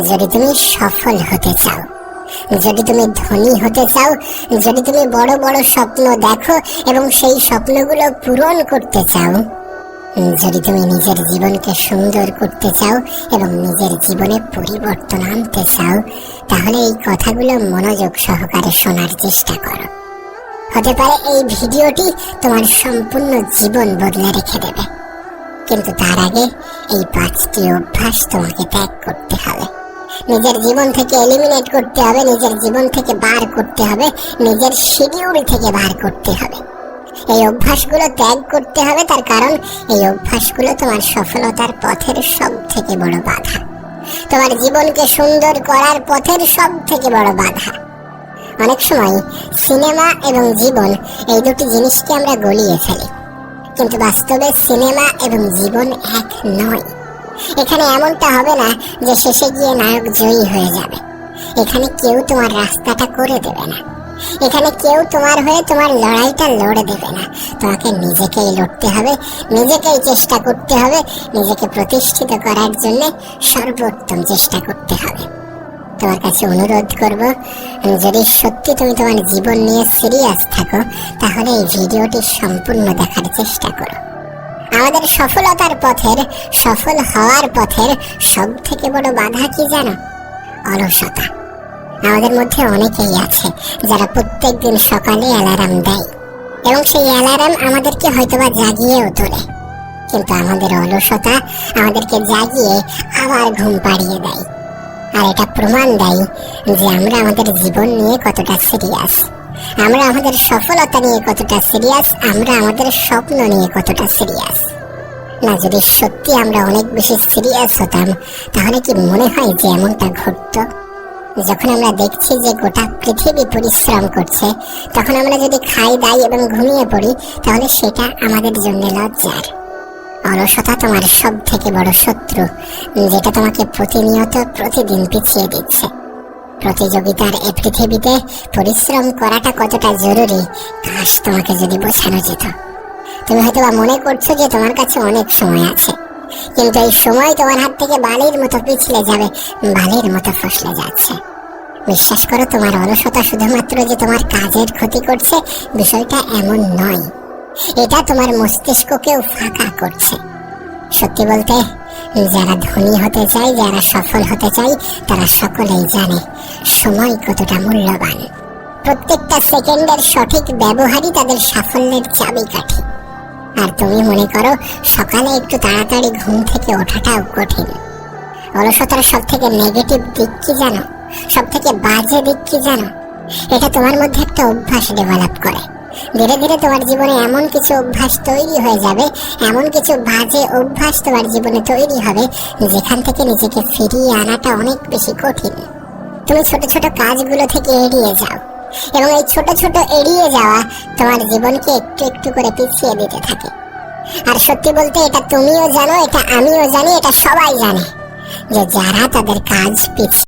যদি তুমি সফল হতে চাও, যদি তুমি ধনী হতে চাও, যদি তুমি বড় বড় স্বপ্ন দেখো এবং সেই স্বপ্নগুলো পূরণ করতে চাও, যদি তুমি নিজের জীবনকে সুন্দর করতে চাও এবং নিজের জীবনে পরিবর্তন আনতে চাও, তাহলে এই কথাগুলো মনোযোগ সহকারে শোনার চেষ্টা করো। হতে পারে এই ভিডিওটি তোমার সম্পূর্ণ জীবন বদলে রেখে দেবে, কিন্তু তার আগে এই 5টি অভ্যাস তোমাকে ত্যাগ করতে হবে, নিজের জীবন থেকে এলিমিনেট করতে হবে, নিজের জীবন থেকে বার করতে হবে, নিজের শিডিউল থেকে বার করতে হবে। এই অভ্যাসগুলো ত্যাগ করতে হবে, তার কারণ এই অভ্যাসগুলো তোমার সফলতার পথের সব থেকে বড় বাধা, তোমার জীবনকে সুন্দর করার পথের সব থেকে বড় বাধা। অনেক সময় সিনেমা এবং জীবন এই দুটি জিনিসকে আমরা গলিয়ে ফেলি, কিন্তু বাস্তবে সিনেমা এবং জীবন এক নয়। এখানে এমনটা হবে না যে শেষে গিয়ে নায়ক জয়ী হয়ে যাবে, এখানে কেউ তোমার রাস্তাটা করে দেবে না, এখানে কেউ তোমার হয়ে তোমার লড়াইটা লড়ে দেবে না। তোমাকে নিজেকেই লড়তে হবে, নিজেকেই চেষ্টা করতে হবে, নিজেকে প্রতিষ্ঠিত করার জন্য সর্বোত্তম চেষ্টা করতে হবে। তোমার কাছে অনুরোধ করব, যদি সত্যি তুমি তোমার জীবন নিয়ে সিরিয়াস থাকো, তাহলে এই ভিডিওটি সম্পূর্ণ দেখার চেষ্টা করো। আমাদের সফলতার পথের, সফল হওয়ার পথের সব থেকে বড় বাধা কি জানো? অলসতা। আমাদের মধ্যে অনেকেই আছে যারা প্রত্যেক দিন সকালে অ্যালার্ম দেয় এবং সেই অ্যালার্ম আমাদেরকে হয়তোবা জাগিয়েও তোলে, কিন্তু আমাদের অলসতা আমাদেরকে জাগিয়ে আবার ঘুম পাড়িয়ে দেয়। আর এটা প্রমাণ দেয় যে আমরা আমাদের জীবন নিয়ে কতটা সিরিয়াস, আমরা আমাদের সফলতা নিয়ে কতটা সিরিয়াস, আমরা আমাদের স্বপ্ন নিয়ে কতটা সিরিয়াস। না, যদি সত্যি আমরা অনেক বেশি সিরিয়াস হতাম, তাহলে কি মনে হয় যে এমনটা ঘটতো? যখন আমরা দেখছি যে গোটা পৃথিবী পরিশ্রম করছে, তখন আমরা যদি খাই দাই এবং ঘুমিয়ে পড়ি, তাহলে সেটা আমাদের জন্য লজ্জার। অলসতা তোমার সব থেকে বড় শত্রু, যেটা তোমাকে প্রতিনিয়ত প্রতিদিন পিছিয়ে দিচ্ছে। প্রতিযোগিতার এই পৃথিবীতে পরিশ্রম করাটা কতটা জরুরি, কাশ তোমাকে যদি বোঝানো যেত। তুমি হয়তো মনে করছো যে তোমার কাছে অনেক সময় আছে, কিন্তু এই সময় তোমার হাত থেকে বালির মতো পিছলে যাবে, বালির মতো ফসলে যাচ্ছে। বিশ্বাস করো, তোমার অলসতা শুধুমাত্র যে তোমার কাজের ক্ষতি করছে, বিষয়টা এমন নয়, এটা তোমার মস্তিষ্ককেও ফাঁকা করছে। সত্যি বলতে, যারা ধনী হতে চায়, যারা সফল হতে চায়, তারা সকলেই জানে সময় কতটা মূল্যবান। প্রত্যেকটা সেকেন্ডের সঠিক ব্যবহারই তাদের সাফল্যের চাবিকাঠি। আর তুমি মনে করো সকালে একটু তাড়াতাড়ি ঘুম থেকে ওঠাটাও কঠিন। অলসতার সব থেকে নেগেটিভ দিক কি জানো? সব থেকে বাজে দিক কি জানো? এটা তোমার মধ্যে একটা অভ্যাস ডেভেলপ করে। ধীরে ধীরে তোমার জীবনে এমন কিছু অভ্যাস তৈরি হয়ে যাবে, এমন কিছু বাজে অভ্যাস তোমার জীবনে তৈরি হবে, যেখান থেকে নিজেকে ফিরিয়ে আনাটা অনেক বেশি কঠিন। তুমি ছোট ছোট কাজগুলো থেকে এড়িয়ে যাও, এবং এই ছোট ছোট এড়িয়ে যাওয়া তোমার জীবনকে একটু একটু করে পিছিয়ে দিতে থাকে। আর সত্যি বলতে, এটা তুমিও জানো, এটা আমিও জানি, এটা সবাই জানে যে যারা তাদের কাজ পিছিয়ে